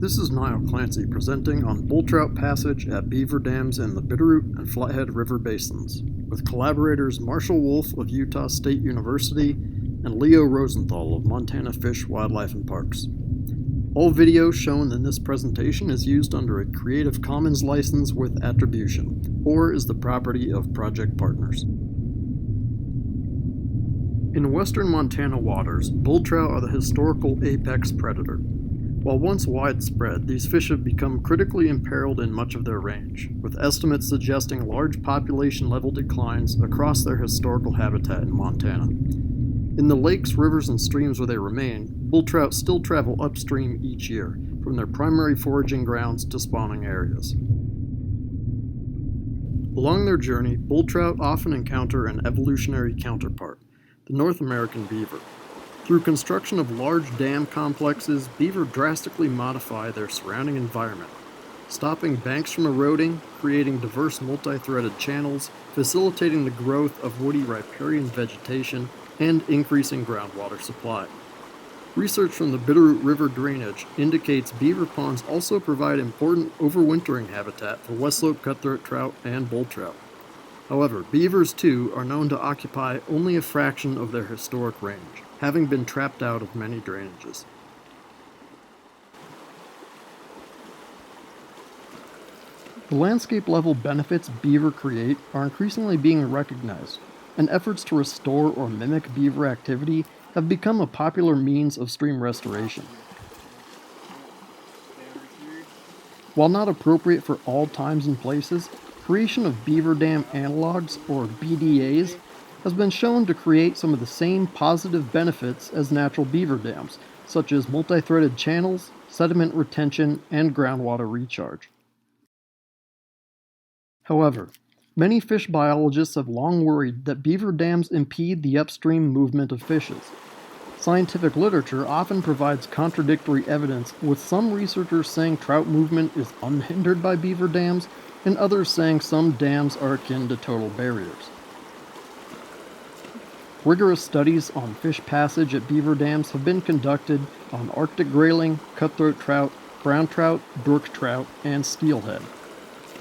This is Niall Clancy presenting on bull trout passage at beaver dams in the Bitterroot and Flathead River basins, with collaborators Marshall Wolf of Utah State University and Leo Rosenthal of Montana Fish, Wildlife and Parks. All video shown in this presentation is used under a Creative Commons license with attribution, or is the property of project partners. In western Montana waters, bull trout are the historical apex predator. While once widespread, these fish have become critically imperiled in much of their range, with estimates suggesting large population-level declines across their historical habitat in Montana. In the lakes, rivers, and streams where they remain, bull trout still travel upstream each year, from their primary foraging grounds to spawning areas. Along their journey, bull trout often encounter an evolutionary counterpart, the North American beaver. Through construction of large dam complexes, beaver drastically modify their surrounding environment, stopping banks from eroding, creating diverse multi-threaded channels, facilitating the growth of woody riparian vegetation, and increasing groundwater supply. Research from the Bitterroot River drainage indicates beaver ponds also provide important overwintering habitat for west slope cutthroat trout and bull trout. However, beavers too are known to occupy only a fraction of their historic range, having been trapped out of many drainages. The landscape level benefits beaver create are increasingly being recognized, and efforts to restore or mimic beaver activity have become a popular means of stream restoration. While not appropriate for all times and places, creation of beaver dam analogs, or BDAs, has been shown to create some of the same positive benefits as natural beaver dams, such as multi-threaded channels, sediment retention, and groundwater recharge. However, many fish biologists have long worried that beaver dams impede the upstream movement of fishes. Scientific literature often provides contradictory evidence, with some researchers saying trout movement is unhindered by beaver dams, and others saying some dams are akin to total barriers. Rigorous studies on fish passage at beaver dams have been conducted on Arctic grayling, cutthroat trout, brown trout, brook trout, and steelhead.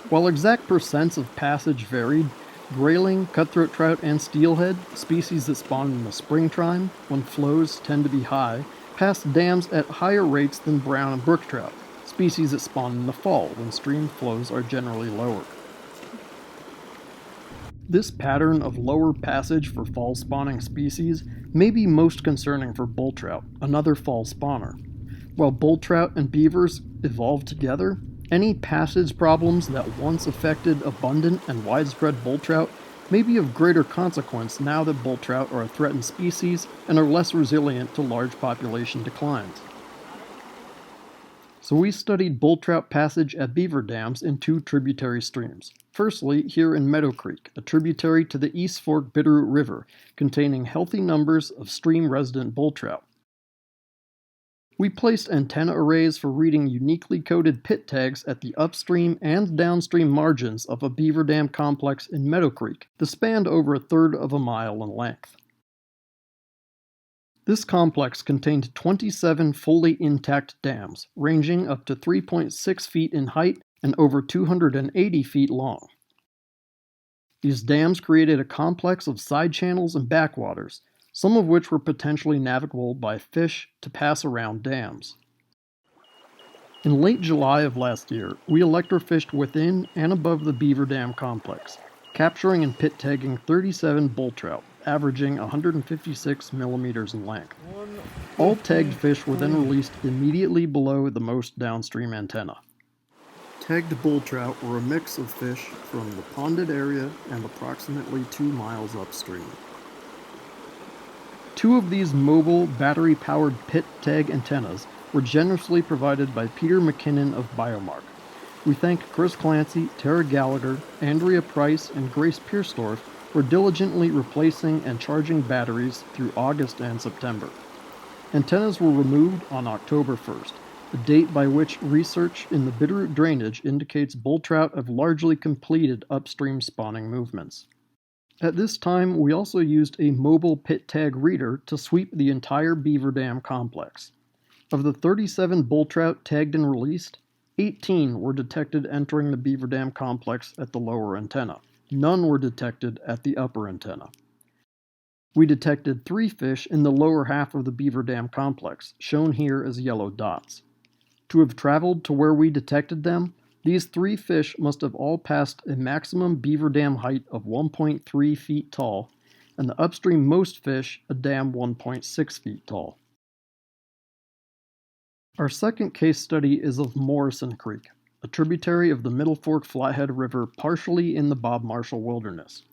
While exact percents of passage varied, grayling, cutthroat trout, and steelhead, species that spawn in the springtime, when flows tend to be high, pass dams at higher rates than brown and brook trout, species that spawn in the fall, when stream flows are generally lower. This pattern of lower passage for fall spawning species may be most concerning for bull trout, another fall spawner. While bull trout and beavers evolved together, any passage problems that once affected abundant and widespread bull trout may be of greater consequence now that bull trout are a threatened species and are less resilient to large population declines. So we studied bull trout passage at beaver dams in two tributary streams. Firstly, here in Meadow Creek, a tributary to the East Fork Bitterroot River, containing healthy numbers of stream-resident bull trout. We placed antenna arrays for reading uniquely coded pit tags at the upstream and downstream margins of a beaver dam complex in Meadow Creek that spanned over 1/3 of a mile in length. This complex contained 27 fully intact dams, ranging up to 3.6 feet in height and over 280 feet long. These dams created a complex of side channels and backwaters, some of which were potentially navigable by fish to pass around dams. In late July of last year, we electrofished within and above the beaver dam complex, capturing and pit tagging 37 bull trout, averaging 156 millimeters in length. All tagged fish were then released immediately below the most downstream antenna. Tagged bull trout were a mix of fish from the ponded area and approximately 2 miles upstream. Two of these mobile, battery-powered pit tag antennas were generously provided by Peter McKinnon of Biomark. We thank Chris Clancy, Tara Gallagher, Andrea Price, and Grace Pierstorff for diligently replacing and charging batteries through August and September. Antennas were removed on October 1st, the date by which research in the Bitterroot drainage indicates bull trout have largely completed upstream spawning movements. At this time, we also used a mobile pit tag reader to sweep the entire beaver dam complex. Of the 37 bull trout tagged and released, 18 were detected entering the beaver dam complex at the lower antenna. None were detected at the upper antenna. We detected 3 fish in the lower half of the beaver dam complex, shown here as yellow dots. To have traveled to where we detected them, these 3 fish must have all passed a maximum beaver dam height of 1.3 feet tall, and the upstream-most fish a dam 1.6 feet tall. Our second case study is of Morrison Creek, a tributary of the Middle Fork Flathead River partially in the Bob Marshall Wilderness.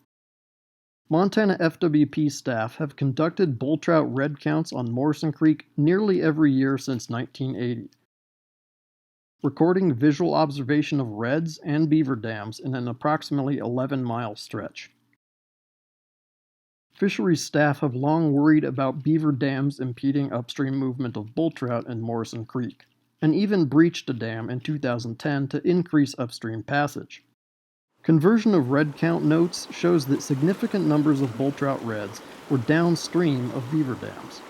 Montana FWP staff have conducted bull trout red counts on Morrison Creek nearly every year since 1980, recording visual observation of reds and beaver dams in an approximately 11-mile stretch. Fisheries staff have long worried about beaver dams impeding upstream movement of bull trout in Morrison Creek, and even breached a dam in 2010 to increase upstream passage. Conversion of red count notes shows that significant numbers of bull trout reds were downstream of beaver dams.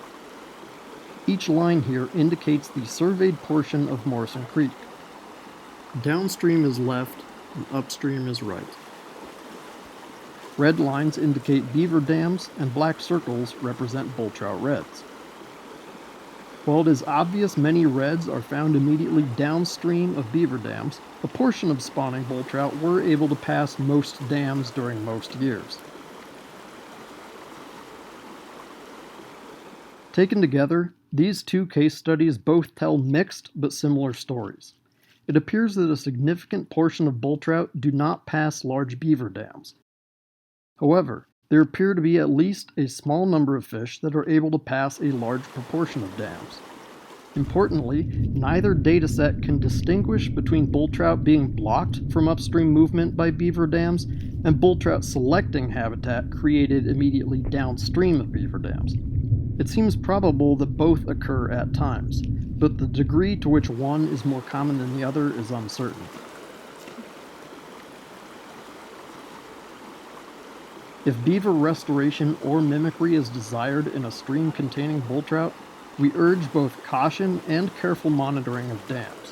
Each line here indicates the surveyed portion of Morrison Creek. Downstream is left and upstream is right. Red lines indicate beaver dams and black circles represent bull trout reds. While it is obvious many reds are found immediately downstream of beaver dams, a portion of spawning bull trout were able to pass most dams during most years. Taken together, these 2 case studies both tell mixed but similar stories. It appears that a significant portion of bull trout do not pass large beaver dams. However, there appear to be at least a small number of fish that are able to pass a large proportion of dams. Importantly, neither dataset can distinguish between bull trout being blocked from upstream movement by beaver dams and bull trout selecting habitat created immediately downstream of beaver dams. It seems probable that both occur at times, but the degree to which one is more common than the other is uncertain. If beaver restoration or mimicry is desired in a stream containing bull trout, we urge both caution and careful monitoring of dams.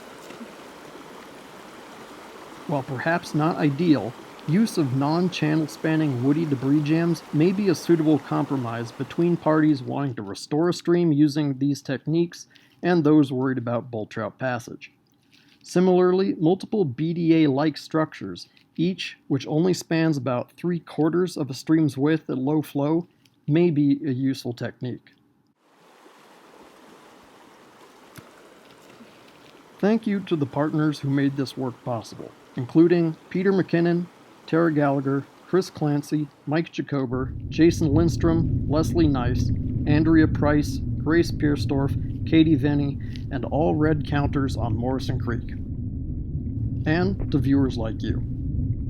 While perhaps not ideal, use of non-channel spanning woody debris jams may be a suitable compromise between parties wanting to restore a stream using these techniques and those worried about bull trout passage. Similarly, multiple BDA-like structures, each which only spans about 3/4 of a stream's width at low flow, may be a useful technique. Thank you to the partners who made this work possible, including Peter McKinnon, Tara Gallagher, Chris Clancy, Mike Jacober, Jason Lindstrom, Leslie Nice, Andrea Price, Grace Piersdorf, Katie Venny, and all red counters on Morrison Creek. And to viewers like you.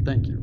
Thank you.